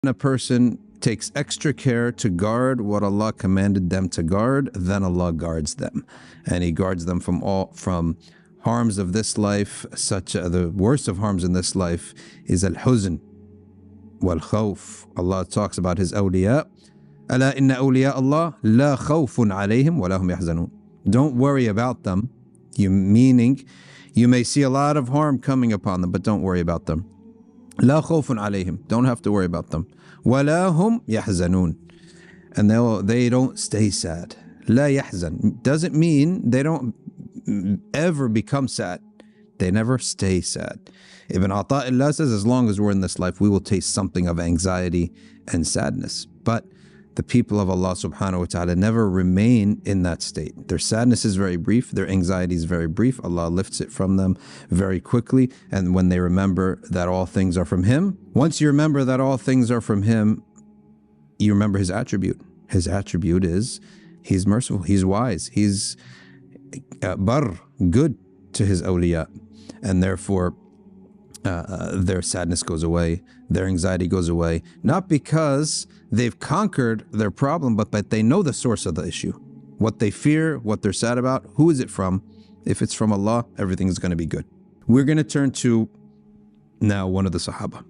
a person takes extra care to guard what Allah commanded them to guard, then Allah guards them, and He guards them from harms of this life. The worst of harms in this life is al-huzn wal-khawf. Allah talks about His awliya. Ala inna awliya Allah la khawfun alayhim wa lahum yahzanun. Don't worry about them. Meaning, you may see a lot of harm coming upon them, but don't worry about them. La khawfun alayhim. Don't have to worry about them. Wa lahum yahzanun. And they don't stay sad. La yahzan doesn't mean they don't ever become sad. They never stay sad. Ibn Ata'illah says, as long as we're in this life, we will taste something of anxiety and sadness. But the people of Allah subhanahu wa ta'ala never remain in that state. Their sadness is very brief, their anxiety is very brief. Allah lifts it from them very quickly. And when they remember that all things are from Him, once you remember that all things are from Him, you remember His attribute. His attribute is He's merciful, He's wise, He's bar, good to His awliya. And therefore, their sadness goes away, their anxiety goes away, not because they've conquered their problem, but they know the source of the issue. What they fear, what they're sad about, who is it from? If it's from Allah, everything is going to be good. We're going to turn to now one of the Sahaba.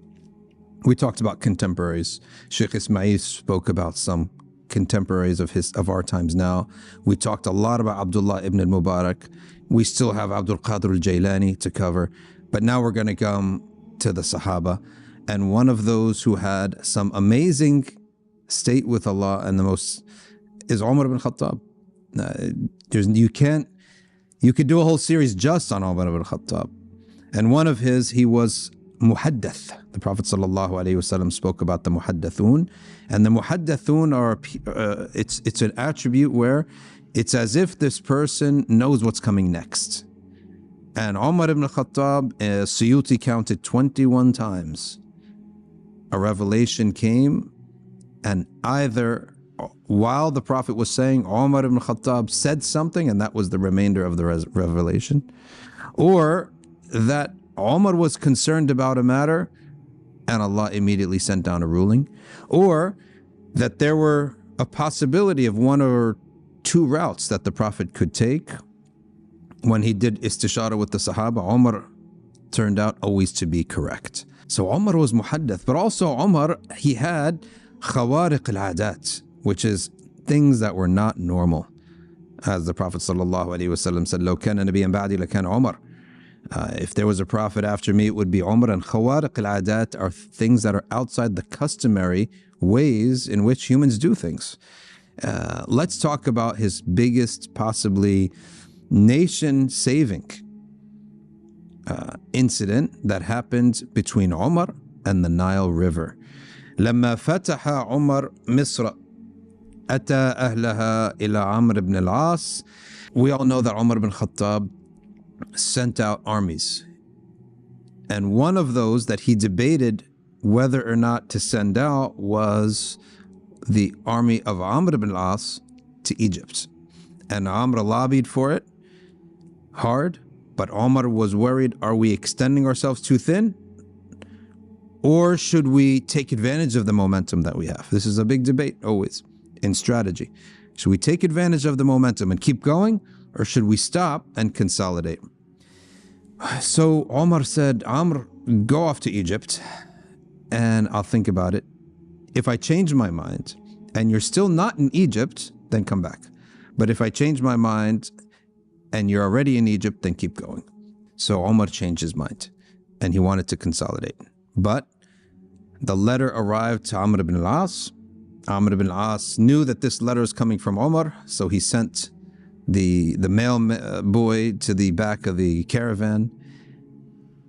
We talked about contemporaries. Shaykh Ismail spoke about some contemporaries of our times now. We talked a lot about Abdullah ibn al-Mubarak. We still have Abdul Qadir al-Jailani to cover. But now we're going to come to the Sahaba, and one of those who had some amazing state with Allah, and the most is Umar ibn al-Khattab. You could do a whole series just on Umar ibn al-Khattab. And one of he was muhaddath. The Prophet ﷺ spoke about the muhaddathun, and the muhaddathun are it's an attribute where it's as if this person knows what's coming next. And Umar ibn al-Khattab, Suyuti counted 21 times a revelation came, and either while the Prophet was saying, Umar ibn al-Khattab said something, and that was the remainder of the revelation, or that Umar was concerned about a matter and Allah immediately sent down a ruling, or that there were a possibility of one or two routes that the Prophet could take. When he did istishara with the Sahaba, Umar turned out always to be correct. So Umar was muhaddath, but also Umar, he had khawariq al-adat, which is things that were not normal. As the Prophet ﷺ said, لو كان نبيا بعدي لكان عمر. If there was a prophet after me, it would be Umar. And khawariq al-adat are things that are outside the customary ways in which humans do things. Let's talk about his biggest, possibly nation-saving incident that happened between Umar and the Nile River. لما فتح عمر مصر أتى أهلها إلى عمرو بن العاص. We all know that Umar ibn Khattab sent out armies, and one of those that he debated whether or not to send out was the army of Amr ibn al-As to Egypt. And Amr lobbied for it hard, but Umar was worried, are we extending ourselves too thin? Or should we take advantage of the momentum that we have? This is a big debate always in strategy. Should we take advantage of the momentum and keep going, or should we stop and consolidate? So Umar said, Amr, go off to Egypt and I'll think about it. If I change my mind and you're still not in Egypt, then come back. But if I change my mind and you're already in Egypt, then keep going. So Umar changed his mind and he wanted to consolidate. But the letter arrived to Amr ibn al-As. Amr ibn al-As knew that this letter is coming from Umar, so he sent the mail boy to the back of the caravan.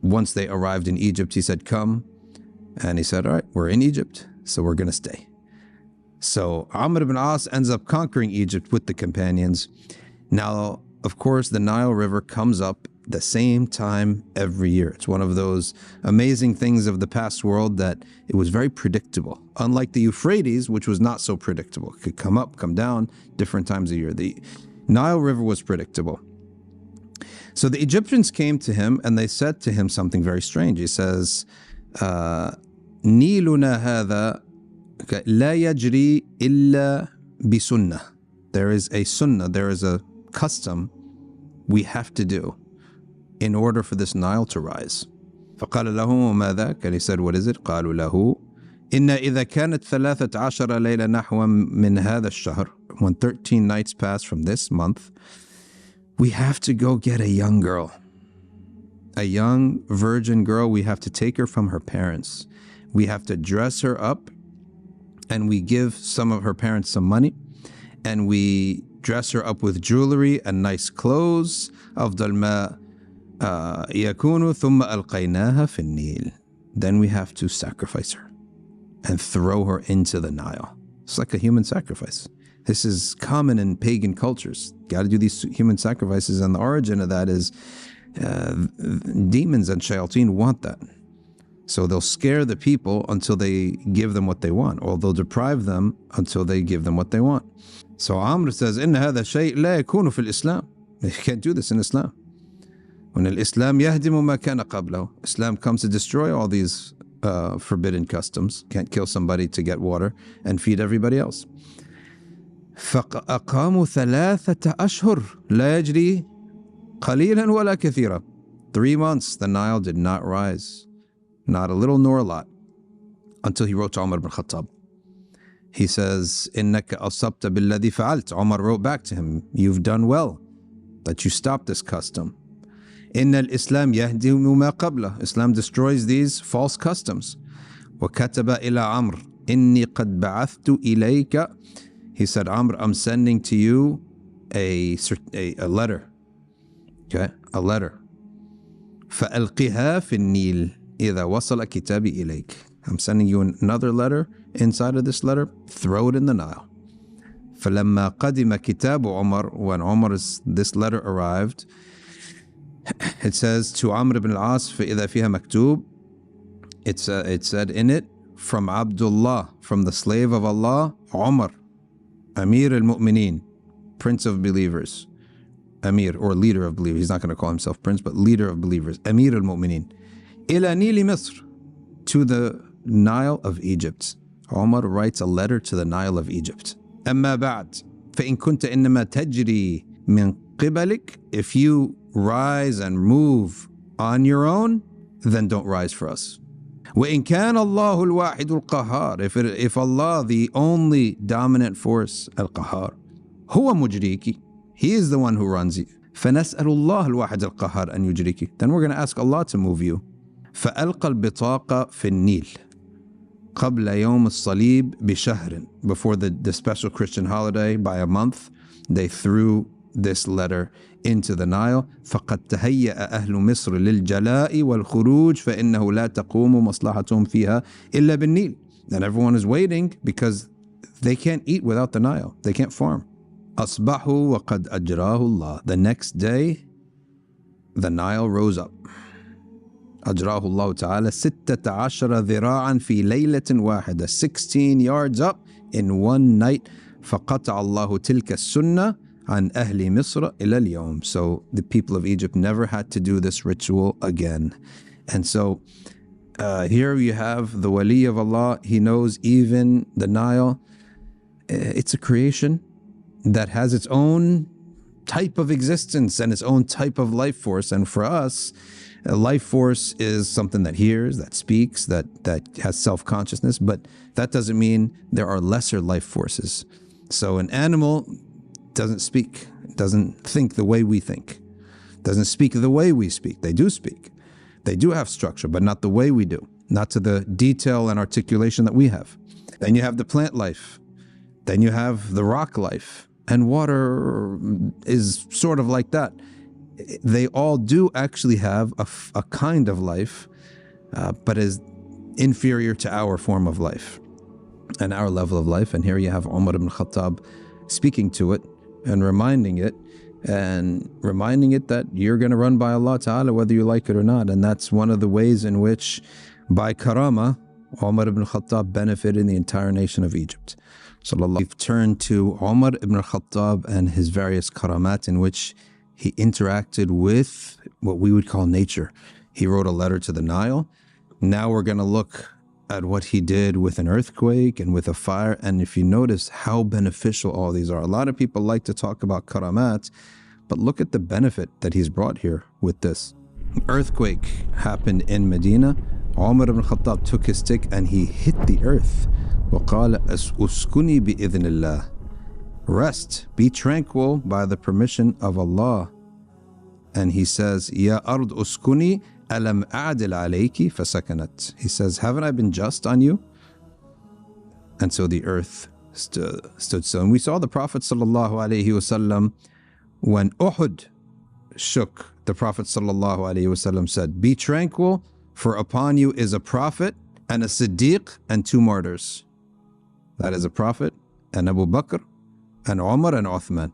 Once they arrived in Egypt, he said, come. And he said, all right, we're in Egypt, so we're going to stay. So Amr ibn al-As ends up conquering Egypt with the companions. Now, of course, the Nile River comes up the same time every year. It's one of those amazing things of the past world that it was very predictable. Unlike the Euphrates, which was not so predictable. It could come up, come down, different times a year. The Nile River was predictable. So the Egyptians came to him and they said to him something very strange. He says, Niluna hadha Okay. لا يجري إلا بسنة. There is a sunnah, there is a custom we have to do in order for this Nile to rise. فقال له وما ذاك? And he said, what is it? قالوا له إن إذا كانت 13 ليلة نحو من هذا الشهر, when 13 nights pass from this month, we have to go get a young girl. A young virgin girl, we have to take her from her parents. We have to dress her up, and we give some of her parents some money, and we dress her up with jewelry and nice clothes. أفضل ما يكون ثم ألقيناها في النيل. Then we have to sacrifice her and throw her into the Nile. It's like a human sacrifice. This is common in pagan cultures. Got to do these human sacrifices, and the origin of that is demons and shayateen want that. So they'll scare the people until they give them what they want, or they'll deprive them until they give them what they want. So Amr says, إن هذا شيء لا يكون في الإسلام. You can't do this in Islam. When الإسلام يهدم ما كان قبله, Islam comes to destroy all these forbidden customs. Can't kill somebody to get water and feed everybody else. فأقاموا 3 أشهر لا يجري قليلا ولا كثيرا. 3 months the Nile did not rise, not a little nor a lot, until he wrote to Umar ibn al-Khattab. He says, إنك أصبت بالذي فعلت. Umar wrote back to him, you've done well that you stopped this custom. إن الإسلام يهدم ما قبله. Islam destroys these false customs. وكتب إلى عمرو إني قد بعثت إليك. He said, Amr, I'm sending to you a letter. Okay, a letter. فألقها في النيل إذا وصل كتابي إليك. I'm sending you another letter. Inside of this letter, throw it in the Nile. فلما قدم كتاب عمر, when this letter arrived, it says to Amr ibn al-As, فإذا فيها مكتوب, it said in it, from Abdullah, from the slave of Allah, Umar, Amir al-Mu'mineen, prince of believers. Amir, or leader of believers. He's not going to call himself prince, but leader of believers. Amir al-Mu'mineen. إلى نيل مصر, to the Nile of Egypt. Umar writes a letter to the Nile of Egypt. أما بعد فإن كنت إنما تجري من قبلك, if you rise and move on your own, then don't rise for us. وإن كان الله الواحد القهار, if Allah, the only dominant force, القهار, هو مجريك, He is the one who runs you. فنسأل الله الواحد القهار أن يجريك. Then we're going to ask Allah to move you. فألقى البطاقة في النيل قبل يوم الصليب بشهر. Before the special Christian holiday by a month, they threw this letter into the Nile. فقد تهيأ أهل مصر للجلاء والخروج فإنه لا تقوم مصلحتهم فيها إلا بالنيل. And everyone is waiting because they can't eat without the Nile. They can't farm. أصبحوا وقد أجراه الله. The next day, the Nile rose up. أجراه الله تعالى 16 ذراعا في ليلة واحدة. 16 yards up in one night. فقطع الله تلك السنة عن أهل مصر إلى اليوم. So the people of Egypt never had to do this ritual again. And so here you have the wali of Allah. He knows even the Nile. It's a creation that has its own type of existence and its own type of life force. And for us, a life force is something that hears, that speaks, that has self-consciousness, but that doesn't mean there are lesser life forces. So an animal doesn't speak, doesn't think the way we think, doesn't speak the way we speak. They do speak. They do have structure, but not the way we do, not to the detail and articulation that we have. Then you have the plant life. Then you have the rock life. And water is sort of like that. They all do actually have a kind of life, but is inferior to our form of life and our level of life. And here you have Umar ibn al-Khattab speaking to it and reminding it that you're going to run by Allah Ta'ala whether you like it or not. And that's one of the ways in which, by karama, Umar ibn al-Khattab benefited the entire nation of Egypt. So we've turned to Umar ibn al-Khattab and his various karamat in which he interacted with what we would call nature. He wrote a letter to the Nile. Now we're going to look at what he did with an earthquake and with a fire. And if you notice how beneficial all these are, a lot of people like to talk about karamat, but look at the benefit that he's brought here with this. Earthquake happened in Medina. Umar ibn al-Khattab took his stick and he hit the earth. وَقَالَ أُسْكُنِي بِإِذْنِ اللَّهِ. Rest, be tranquil by the permission of Allah. And he says, Ya ard uskuni alam a'dil alayki fasakanat. He says, haven't I been just on you? And so the earth stood still. And we saw the Prophet sallallahu alaihi wasallam when Uhud shook. The Prophet sallallahu alaihi wasallam said, be tranquil, for upon you is a prophet and a Siddiq and 2 martyrs. That is a prophet and Abu Bakr and Omar and Uthman.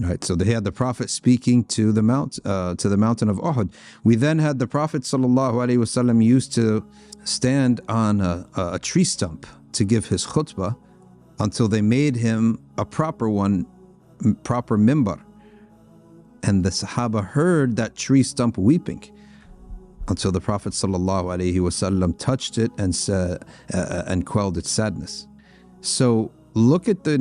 Right, so they had the Prophet speaking to the mountain of Uhud. We then had the Prophet sallallahu alaihi wasallam used to stand on a tree stump to give his khutbah until they made him a proper mimbar. And the Sahaba heard that tree stump weeping until the Prophet sallallahu alaihi wasallam touched it and said and quelled its sadness. So look at the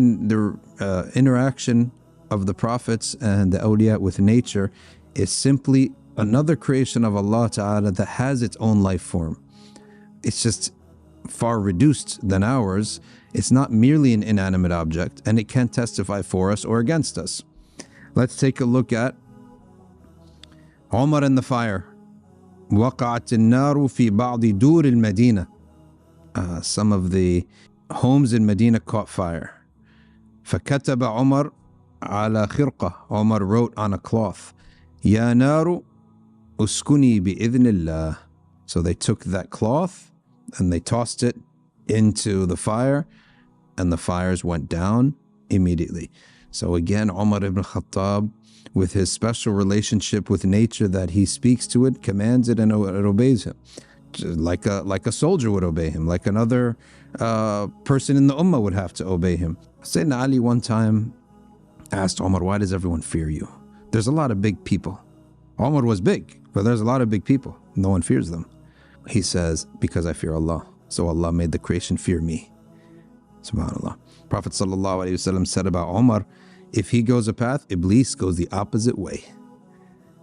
interaction of the prophets and the awliya with nature is simply another creation of Allah Ta'ala that has its own life form. It's just far reduced than ours. It's not merely an inanimate object, and it can testify for us or against us. Let's take a look at Umar and the fire. وقعت النار في بعض دور المدينة. Some of the homes in Medina caught fire. فكتب عمر على خرقة. Umar wrote on a cloth, يا نار اسكني بإذن الله. So they took that cloth and they tossed it into the fire, and the fires went down immediately. So again, Umar ibn Khattab, with his special relationship with nature, that he speaks to it, commands it, and it obeys him. Like a soldier would obey him, like another person in the ummah would have to obey him. Sayyidina Ali one time asked Umar, why does everyone fear you? There's a lot of big people. Umar was big, but there's a lot of big people. No one fears them. He says, because I fear Allah. So Allah made the creation fear me. SubhanAllah. Prophet ﷺ said about Umar, if he goes a path, Iblis goes the opposite way.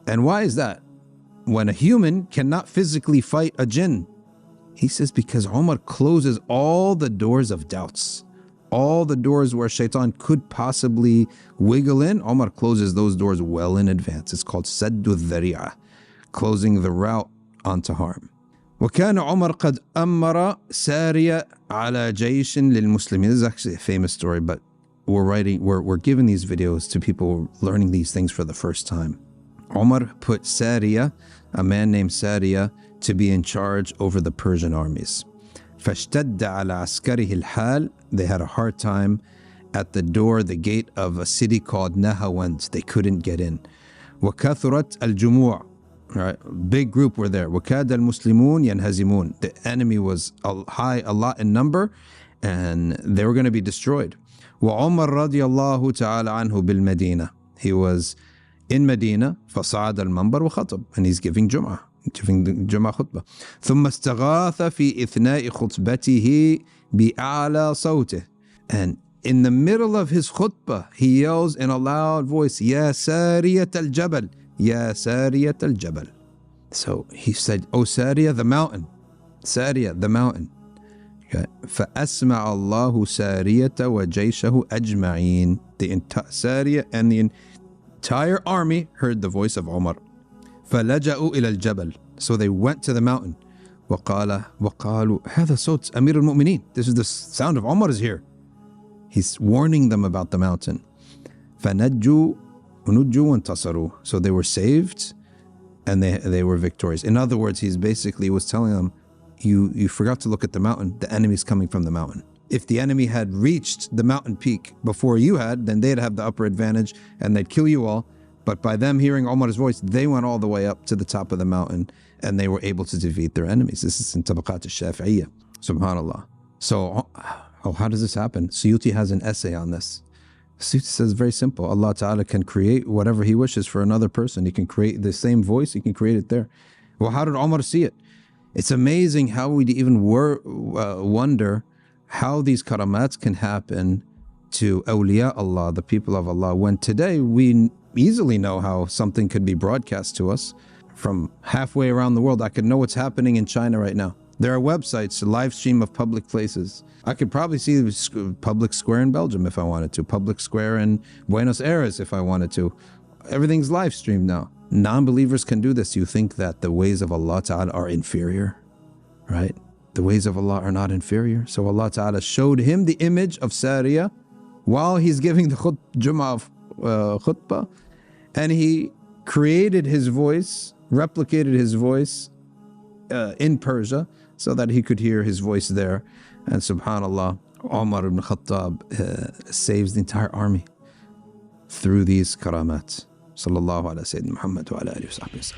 And why is that? When a human cannot physically fight a jinn, he says because Umar closes all the doors of doubts. All the doors where shaitan could possibly wiggle in, Umar closes those doors well in advance. It's called Saddu Dhari'ah, closing the route onto harm. وكان عمر قد أمر سارية على جيش للمسلمين. This is actually a famous story, but we're giving these videos to people learning these things for the first time. Umar put Sariya, a man named Sariya, to be in charge over the Persian armies. فاشتد على عسكره الحال. They had a hard time at the door, the gate of a city called Nahawand. They couldn't get in. وكثرت الجموع. Right, big group were there. وكاد المسلمون ينهزمون. The enemy was a lot in number, and they were going to be destroyed. وعمر رضي الله تعالى عنه بالمدينة. He was in Medina, فصعد المنبر وخطب, and he's giving Jum'ah خطبة. ثم استغاث في إثناء خطبته بأعلى صوته. And in the middle of his khutbah, he yells in a loud voice, يا سارية الجبل. يا سارية الجبل. So he said, O Sariya, the mountain. Sariya, the mountain. Okay. فأسمع الله سارية وجيشه أجمعين. The entire Sariya and the entire army heard the voice of Umar. فلجأوا إلى الجبل. So they went to the mountain. وقالوا هذا صوت أمير المؤمنين. This is the sound of Umar is here. He's warning them about the mountain. فنجوا وانتصروا. So they were saved and they were victorious. In other words, he's basically was telling them, you forgot to look at the mountain. The enemy's coming from the mountain. If the enemy had reached the mountain peak before you had, then they'd have the upper advantage and they'd kill you all. But by them hearing Umar's voice, they went all the way up to the top of the mountain and they were able to defeat their enemies. This is in Tabaqat al-Shafi'iyya. Subhanallah. So how does this happen? Suyuti has an essay on this. Suyuti says very simple. Allah Ta'ala can create whatever He wishes for another person. He can create the same voice. He can create it there. Well, how did Umar see it? It's amazing how we even wonder how these karamats can happen to awliya Allah, the people of Allah, when today we easily know how something could be broadcast to us from halfway around the world. I could know what's happening in China right now. There are websites to live stream of public places. I could probably see the public square in Belgium if I wanted to, public square in Buenos Aires if I wanted to. Everything's live streamed now. Non-believers can do this. You think that the ways of Allah Ta'ala are inferior, right? The ways of Allah are not inferior. So Allah Ta'ala showed him the image of Sariya while he's giving the Jum'ah khutbah, and he created his voice, replicated his voice in Persia so that he could hear his voice there. And subhanallah, Omar ibn al-Khattab saves the entire army through these karamat. Sallallahu ala Sayyidina Muhammad wa ala alihi wa sahbihi.